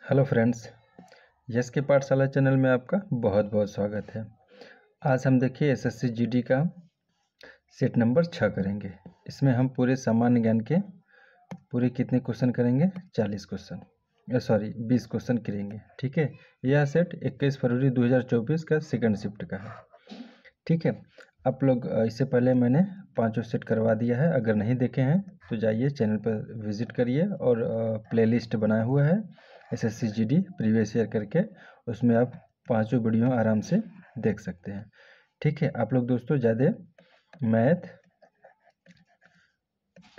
Hello friends, yes के पाठशाला channel में आपका बहुत बहुत स्वागत है। आज हम देखिए एसएससी जीडी का सेट नंबर 6 करेंगे। इसमें हम पूरे सामान्य ज्ञान के पूरे कितने क्वेश्चन करेंगे? 40 क्वेश्चन, 20 क्वेश्चन करेंगे। ठीक है, यह सेट 21 फरवरी 2024 का सेकंड शिफ्ट का है। ठीक है, आप लोग इससे पहले मैंने 5 सेट करवा दिया है। अगर नहीं देखे हैं तो जाइए चैनल पर विजिट करिए और प्लेलिस्ट बनाया हुआ है एसएससी जीडी प्रीवियस ईयर करके, उसमें आप 5 वीडियो आराम से देख सकते हैं। ठीक है, आप लोग दोस्तों ज़्यादा मैथ,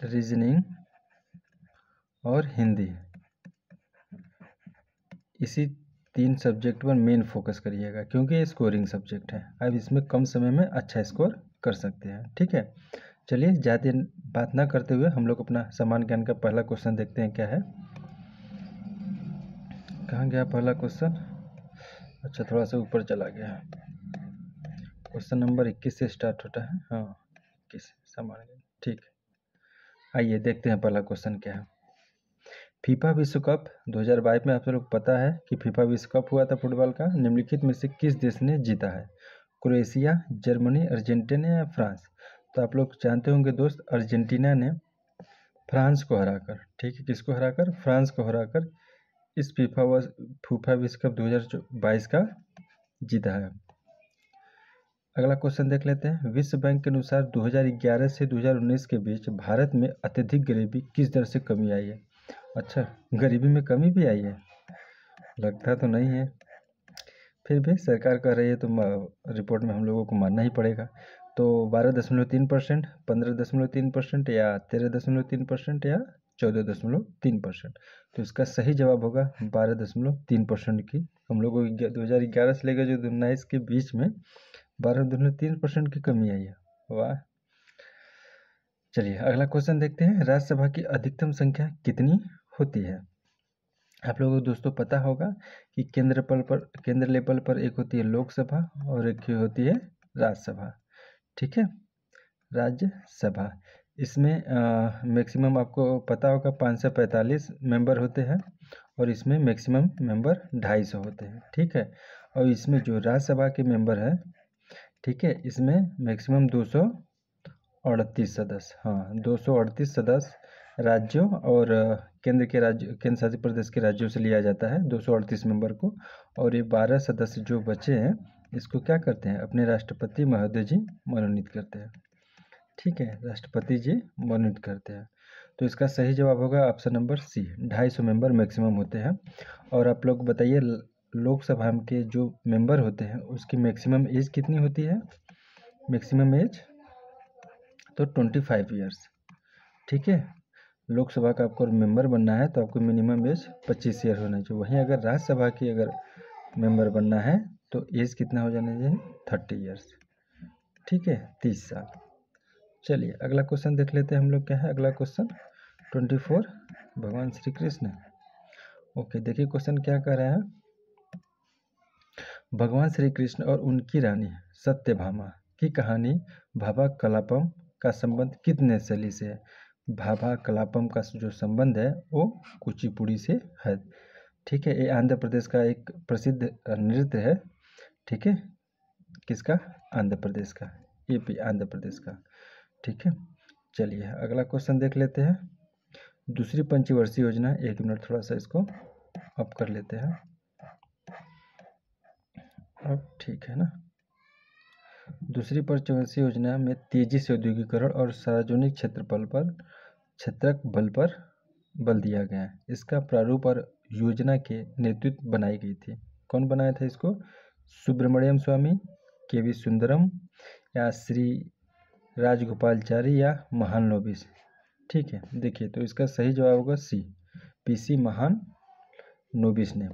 रीजनिंग और हिंदी इसी 3 सब्जेक्ट पर मेन फोकस करिएगा, क्योंकि ये स्कोरिंग सब्जेक्ट है। अब इसमें कम समय में अच्छा स्कोर कर सकते हैं। ठीक है, चलिए ज़्यादा बात ना करते हुए हम लोग अपना सामान्य ज्ञान का पहला क्वेश्चन देखते हैं क्या है। कहाँ गया पहला क्वेश्चन? अच्छा, थोड़ा सा ऊपर चला गया। क्वेश्चन नंबर 21 से स्टार्ट होता है। हाँ, 21 सामान्य ज्ञान। ठीक है, आइए देखते हैं पहला क्वेश्चन क्या है। फीफा विश्व कप 2022 में आप लोग पता है कि फीफा विश्व कप हुआ था फुटबॉल का। निम्नलिखित में से किस देश ने जीता है? क्रोएशिया, जर्मनी, अर्जेंटीना या फ्रांस? तो आप लोग जानते होंगे दोस्त, अर्जेंटीना ने फ्रांस को हराकर, ठीक है, किसको हराकर? फ्रांस को हराकर इस फीफा विश्व कप 2022 का जीता है। अगला क्वेश्चन देख लेते हैं। विश्व बैंक के अनुसार 2011 से 2019 के बीच भारत में अत्यधिक गरीबी किस दर से कमी आई है? अच्छा, गरीबी में कमी भी आई है? लगता तो नहीं है, फिर भी सरकार कह रही है तो रिपोर्ट में हम लोगों को मानना ही पड़ेगा। तो 12.3%, 15.3% या 13.3% या 14.3%। तो इसका सही जवाब होगा 12.3% की। हम लोगों को 2011 से लेकर जो 2019 के बीच में 12.3% की कमी आई है। वाह। चलिए अगला क्वेश्चन देखते हैं। राज्यसभा की अधिकतम संख्या कितनी होती है? आप लोगों को दोस्तों पता होगा कि केंद्र लेवल पर एक होती है लोकसभा और एक होती है राज्यसभा। ठीक है, राज्यसभा, इसमें मैक्सिमम आपको पता होगा 545 मेंबर होते हैं और इसमें मैक्सिमम मेंबर 250 होते हैं। ठीक है, और इसमें जो राज्यसभा के मेंबर हैं, ठीक है, इसमें मैक्सिमम 238 सदस्य, हाँ 238 सदस्य राज्यों और केंद्र शासित प्रदेश के राज्यों से लिया जाता है 238 मेंबर को। और ये 12 सदस्य जो बचे हैं इसको क्या करते हैं? अपने राष्ट्रपति महोदय जी मनोनीत करते हैं। ठीक है, राष्ट्रपति जी मनोनीत करते हैं। तो इसका सही जवाब होगा option number C, 250 member maximum होते हैं। और आप लोग बताइए, लोकसभा के जो मेंबर होते हैं उसकी मैक्सिमम एज कितनी होती है? मैक्सिमम एज तो 25 ईयर्स। ठीक है, लोकसभा का आपको मेंबर बनना है तो आपको मिनिमम एज 25 ईयर होना चाहिए। वहीं अगर राज्यसभा की अगर मेंबर बनना है तो एज कितना हो जाना चाहिए? 30 ईयर्स। ठीक है, 30 साल। चलिए अगला क्वेश्चन देख लेते हैं हम लोग। क्या है अगला क्वेश्चन? 24 भगवान श्री कृष्ण। ओके, देखिए क्वेश्चन क्या कह रहा है। भगवान श्री कृष्ण और उनकी रानी सत्यभामा की कहानी भाभा कलापम का संबंध कितने शैली से है? भाभा कलापम का जो संबंध है वो कुचिपुड़ी से है। ठीक है, ये आंध्र प्रदेश का एक प्रसिद्ध नृत्य है। ठीक है, किसका? आंध्र प्रदेश का, यूपी आंध्र प्रदेश का। ठीक है, चलिए अगला क्वेश्चन देख लेते हैं। दूसरी पंचवर्षीय योजना, एक मिनट थोड़ा सा इसको अप कर लेते हैं। अब ठीक है ना। दूसरी पंचवर्षीय योजना में तेजी से औद्योगिकरण और सार्वजनिक क्षेत्रक बल पर बल दिया गया है। इसका प्रारूप और योजना के नेतृत्व बनाई गई थी। कौन बनाया था इसको? सुब्रमण्यम स्वामी, केवी सुंदरम या श्री राजगोपालचारी या महालनोबिस? ठीक है, देखिए तो इसका सही जवाब होगा सी, पीसी महालनोबिस ने।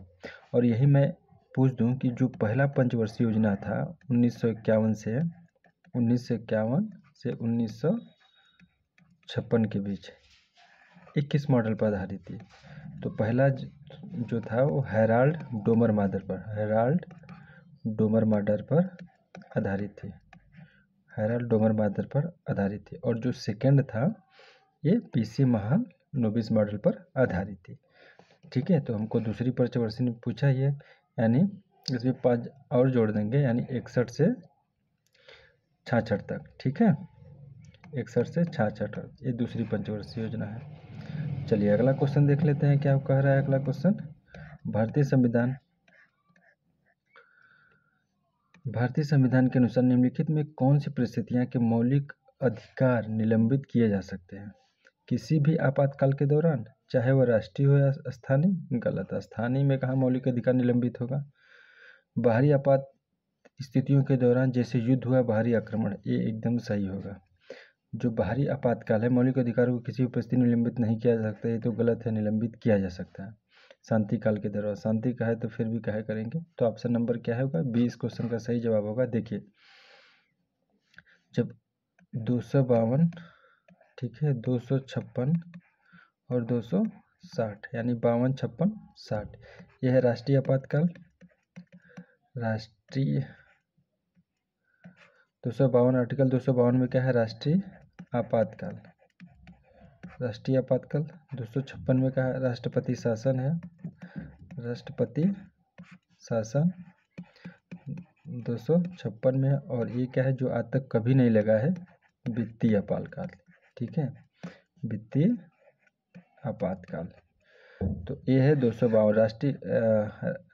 और यही मैं पूछ दूं कि जो पहला पंचवर्षीय योजना था 1951 से 1956 के बीच, 21 मॉडल पर आधारित थी। तो पहला जो था वो हेराल्ड डोमर मॉडल पर आधारित थी। हेराल्ड डोमर मॉडल पर आधारित थी। और जो सेकंड था ये पीसी महालनोबिस मॉडल पर आधारित थी। ठीक है, तो हमको दूसरी पंचवर्षीय ने पूछा ही है, यानी इसमें 5 और जोड़ देंगे, यानी 61 से 66 तक। ठीक है, 61 से 66 तक, ये दूसरी पंचवर्षीय योजना है। चलिए अगला क्वेश्चन देख लेते हैं, क्या कह रहा है अगला क्वेश्चन। भारतीय संविधान के अनुसार निम्नलिखित में कौन सी परिस्थितियां के मौलिक अधिकार निलंबित किए जा सकते हैं। किसी भी आपातकाल के दौरान, चाहे वह राष्ट्रीय हो या स्थानीय। गलत, स्थानीय में कहाँ मौलिक अधिकार निलंबित होगा। बाहरी आपात स्थितियों के दौरान, जैसे युद्ध हुआ, बाहरी आक्रमण, ये एकदम सही होगा। जो बाहरी आपातकाल है, मौलिक अधिकारों को किसी भी परिस्थिति में निलंबित नहीं किया जा सकता, ये तो गलत है, निलंबित किया जा सकता है। शांति काल के दौरान, शांति का है तो फिर भी कहा करेंगे, तो ऑप्शन नंबर क्या होगा, 20 क्वेश्चन का सही जवाब होगा। देखिए, जब 252, ठीक है, 256 और 260, यानी 52, 56, 60, यह है राष्ट्रीय आपातकाल। राष्ट्रीय 252 आर्टिकल 252 में क्या है, राष्ट्रीय आपातकाल। राष्ट्रीय आपातकाल 256 में क्या है, राष्ट्रपति शासन है। राष्ट्रपति शासन 256 में है, और ये क्या है जो आज तक कभी नहीं लगा है, वित्तीय आपातकाल। ठीक है, वित्तीय आपातकाल, तो ये है 252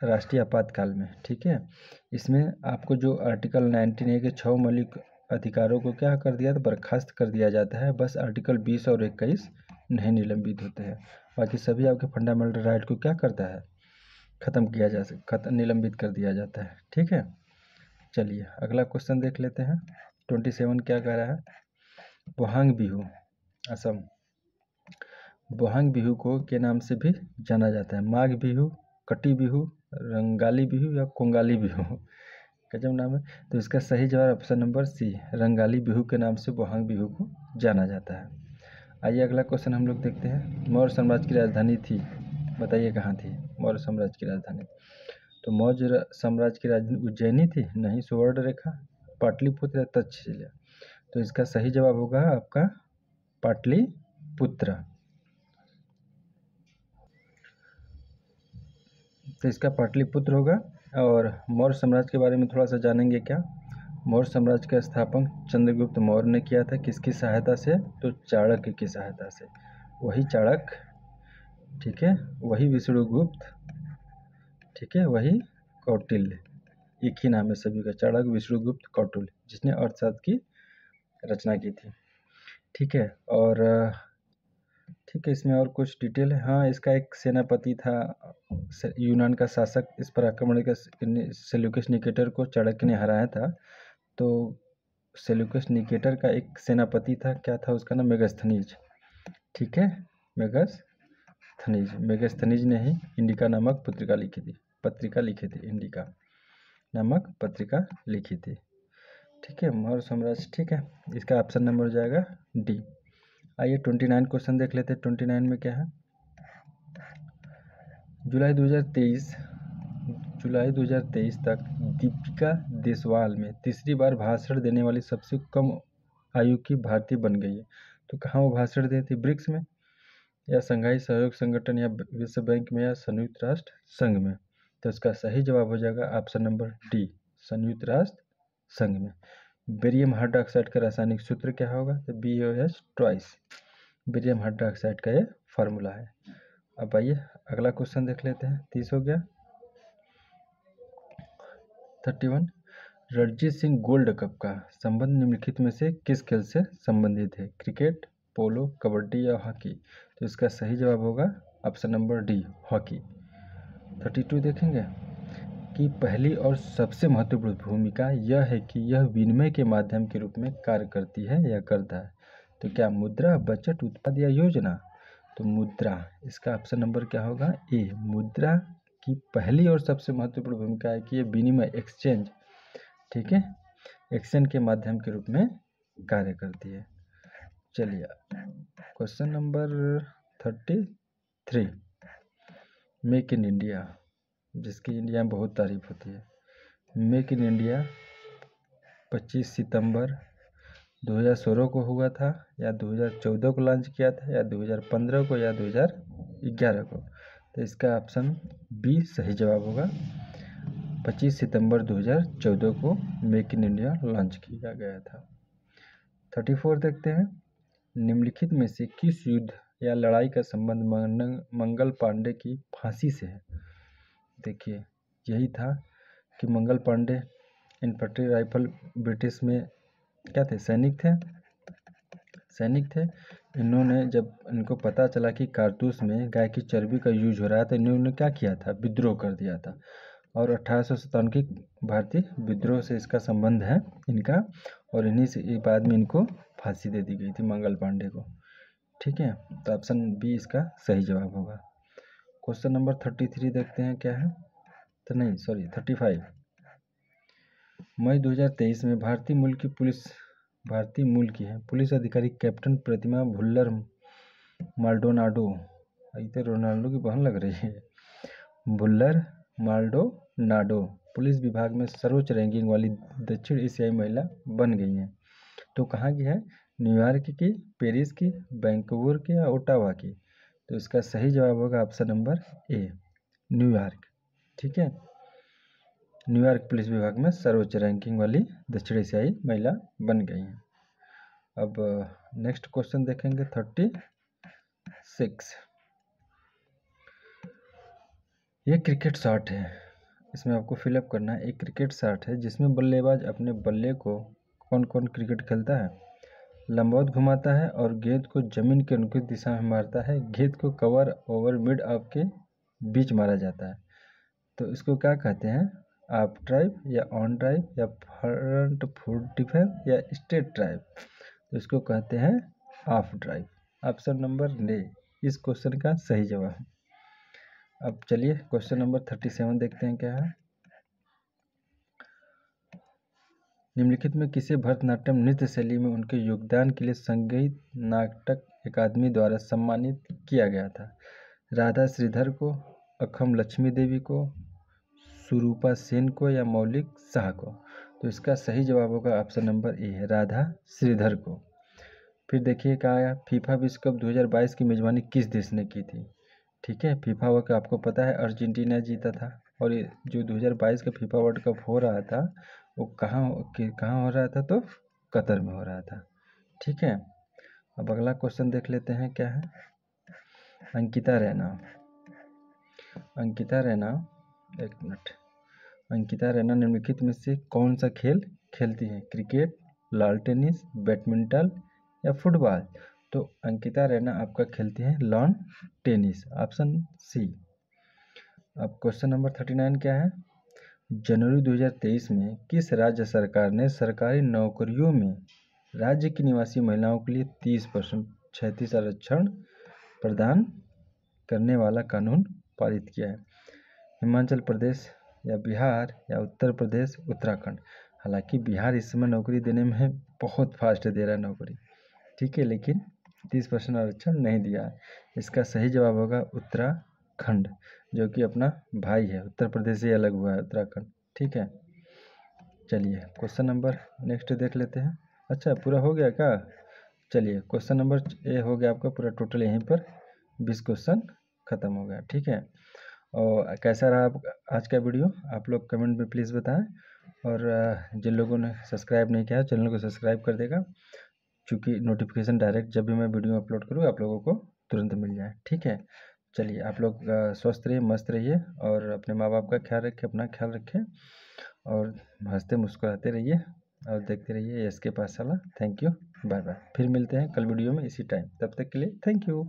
राष्ट्रीय आपातकाल में। ठीक है, इसमें आपको जो आर्टिकल 19A के 6 मौलिक अधिकारों को क्या कर दिया था, बर्खास्त कर दिया जाता है। बस आर्टिकल 20 और 21 नहीं निलंबित होते हैं, बाकी सभी आपके फंडामेंटल राइट को क्या करता है, खत्म किया जा सकता, निलंबित कर दिया जाता है। ठीक है, चलिए अगला क्वेश्चन देख लेते हैं। 27 क्या कह रहा है, बोहांग बिहू, असम। बोहांग बिहू को के नाम से भी जाना जाता है, माघ बिहू, कटी बिहू, रंगाली बिहू या कोंगाली बिहू। गजब नाम है। तो इसका सही जवाब option number C, Rongali Bihu के नाम से बोहांग बिहू को जाना जाता है। आइए अगला क्वेश्चन हम लोग देखते हैं। मौर्य साम्राज्य की राजधानी थी, बताइए कहाँ थी मौर्य साम्राज्य की राजधानी। तो मौर्य साम्राज्य की राजधानी उज्जैनी थी, नहीं, सुवर्ण रेखा, पाटलिपुत्र या तक्षशिला। तो इसका सही जवाब होगा आपका पाटलिपुत्र। तो इसका पाटलिपुत्र होगा। और मौर्य साम्राज्य के बारे में थोड़ा सा जानेंगे क्या। मौर्य साम्राज्य का स्थापन चंद्रगुप्त मौर्य ने किया था, किसकी सहायता से, तो चाणक्य की सहायता से। वही चाणक्य, ठीक है, वही विष्णुगुप्त, ठीक है, वही कौटिल्य, एक ही नाम है सभी का, चाणक्य, विष्णुगुप्त, कौटिल्य, जिसने अर्थशास्त्र की रचना की थी। ठीक है, और ठीक है, इसमें और कुछ डिटेल है। हाँ, इसका एक सेनापति था, यूनान का शासक, इस पर आक्रमण का सेल्यूकस निकेटर को चाणक्य ने हराया था। तो सेल्यूकस निकेटर का एक सेनापति था, क्या था उसका नाम, मेगास्थनीज। ठीक है, मेगास्थनीज ने ही इंडिका नामक पत्रिका लिखी थी, इंडिका नामक पत्रिका लिखी थी। ठीक है, मौर्य साम्राज्य। ठीक है, इसका ऑप्शन नंबर हो जाएगा डी। आइए 29 क्वेश्चन देख लेते हैं। 29 में क्या है, जुलाई 2023 तक दीपिका देशवाल में तीसरी बार भाषण देने वाली सबसे कम आयु की भारतीय बन गई है। तो कहाँ वो भाषण दी थी, ब्रिक्स में, या संघाई सहयोग संगठन, या विश्व बैंक में, या संयुक्त राष्ट्र संघ में। तो इसका सही जवाब हो जाएगा ऑप्शन नंबर डी, संयुक्त राष्ट्र संघ में। बेरियम हाइड्रोक्साइड का रासायनिक सूत्र क्या होगा, तो BOH ट्वाइस, बेरियम हाइड्रोक्साइड का ये फार्मूला है। अब आइए अगला क्वेश्चन देख लेते हैं। 30 हो गया। 31, रणजीत सिंह गोल्ड कप का संबंध निम्नलिखित में से किस खेल से संबंधित है, क्रिकेट, पोलो, कबड्डी या हॉकी। तो इसका सही जवाब होगा ऑप्शन नंबर डी, हॉकी। 32 देखेंगे कि पहली और सबसे महत्वपूर्ण भूमिका यह है कि यह विनिमय के माध्यम के रूप में कार्य करती है या करता है। तो क्या मुद्रा, बजट, उत्पाद या योजना। तो मुद्रा, इसका ऑप्शन नंबर क्या होगा, ए, मुद्रा की पहली और सबसे महत्वपूर्ण भूमिका है कि ये विनिमय, एक्सचेंज, ठीक है, एक्सचेंज के माध्यम के रूप में कार्य करती है। चलिए question number 33, make in India, जिसकी इंडिया में बहुत तारीफ होती है। मेक इन इंडिया 25 सितंबर 2016 को हुआ था, या 2014 को लॉन्च किया था, या 2015 को, या 2011 को। तो इसका ऑप्शन बी सही जवाब होगा। 25 सितंबर 2014 को मेक इन इंडिया लॉन्च किया गया था। 34 देखते हैं, निम्नलिखित में से किस युद्ध या लड़ाई का संबंध मंगल पांडे की फांसी से है। देखिए यही था कि Mangal Pandey infantry rifle British में क्या थे, सैनिक थे। इन्होंने जब इनको पता चला कि कारतूस में गाय की चर्बी का यूज हो रहा है तो इन्होंने क्या किया था, विद्रोह कर दिया था। और 1857 की भारतीय विद्रोह से इसका संबंध है इनका, और इन्हीं से बाद में इनको फांसी दे दी गई थी मंगल पांडे को। ठीक है, तो ऑप्शन बी इसका सही जवाब होगा। क्वेश्चन नंबर 33 देखते हैं क्या है, तो नहीं सॉरी 35। मई 2023 में भारतीय मूल की है पुलिस अधिकारी कैप्टन प्रतिमा भुल्लर माल्डोनाडो, इधर रोनाल्डो की बहन लग रही है, भुल्लर माल्डोनाडो पुलिस विभाग में सर्वोच्च रैंकिंग वाली दक्षिण एशियाई महिला बन गई हैं। तो कहाँ की है, न्यूयॉर्क की, पेरिस की, वैंकूवर की या ओटावा की। तो इसका सही जवाब होगा ऑप्शन नंबर ए, न्यूयॉर्क। ठीक है, न्यूयॉर्क पुलिस विभाग में सर्वोच्च रैंकिंग वाली दक्षिण एशियाई महिला बन गई हैं। अब नेक्स्ट क्वेश्चन देखेंगे 36। ये क्रिकेट शॉट है, इसमें आपको फिलअप करना है। एक क्रिकेट शॉट है जिसमें बल्लेबाज अपने बल्ले को, कौन कौन क्रिकेट खेलता है, लंबवत घुमाता है और गेंद को जमीन के अनुकूल दिशा में मारता है। गेंद को कवर ओवर मिड ऑफ के बीच मारा जाता है। तो इसको क्या कहते हैं, ऑफ ड्राइव या ऑन ड्राइव या फ्रंट फुट डिफेंस या स्ट्रेट ड्राइव। तो इसको कहते हैं of drive. Option number A इस क्वेश्चन का सही जवाब। अब चलिए क्वेश्चन नंबर 37 देखते हैं क्या है। निम्नलिखित में किसे भरतनाट्यम नृत्य शैली में उनके योगदान के लिए संगीत नाटक अकादमी द्वारा सम्मानित किया गया था। राधा श्रीधर को, अखम लक्ष्मी देवी को, सुरूपा सेन को या मौलिक शाह को। तो इसका सही जवाब होगा ऑप्शन नंबर ए है, राधा श्रीधर को। फिर देखिए क्या आया, फीफा विश्व कप 2022 की मेजबानी किस देश ने की थी। ठीक है, फीफा वर्ल्ड कप आपको पता है अर्जेंटीना जीता था, और ये जो 2022 का फीफा वर्ल्ड कप हो रहा था वो कहाँ हो रहा था, तो कतर में हो रहा था। ठीक है, अब अगला क्वेश्चन देख लेते हैं क्या है। अंकिता रैना एक मिनट, अंकिता रैना निम्नलिखित में से कौन सा खेल खेलती है, क्रिकेट, लॉन टेनिस, बैडमिंटन या फुटबॉल। तो अंकिता रैना आपका खेलती है लॉन टेनिस, ऑप्शन सी। अब क्वेश्चन नंबर 39 क्या है, जनवरी 2023 में किस राज्य सरकार ने सरकारी नौकरियों में राज्य की निवासी महिलाओं के लिए 30% क्षैतिज आरक्षण प्रदान करने वाला कानून पारित किया है। हिमाचल प्रदेश या बिहार या उत्तर प्रदेश, उत्तराखंड। हालांकि बिहार इस समय नौकरी देने में बहुत फास्ट दे रहा है नौकरी, ठीक है, लेकिन 30% आरक्षण नहीं दिया है। इसका सही जवाब होगा उत्तराखंड, जो कि अपना भाई है, उत्तर प्रदेश से अलग हुआ है उत्तराखंड। ठीक है, चलिए क्वेश्चन नंबर नेक्स्ट देख लेते हैं। अच्छा पूरा हो गया क्या, चलिए क्वेश्चन नंबर ए हो गया आपका पूरा, टोटल यहीं पर 20 क्वेश्चन ख़त्म हो गया। ठीक है, और कैसा रहा आज का वीडियो आप लोग कमेंट में प्लीज़ बताएं, और जिन लोगों ने सब्सक्राइब नहीं किया है चैनल को सब्सक्राइब कर देगा, क्योंकि नोटिफिकेशन डायरेक्ट जब भी मैं वीडियो अपलोड करूँ आप लोगों को तुरंत मिल जाए। ठीक है, चलिए आप लोग स्वस्थ रहिए, मस्त रहिए, और अपने माँ बाप का ख्याल रखें, अपना ख्याल रखें, और हंसते मुस्कुराते रहिए और देखते रहिए S K Pathshala. Thank you, bye bye. फिर मिलते हैं कल वीडियो में इसी टाइम, तब तक के लिए थैंक यू।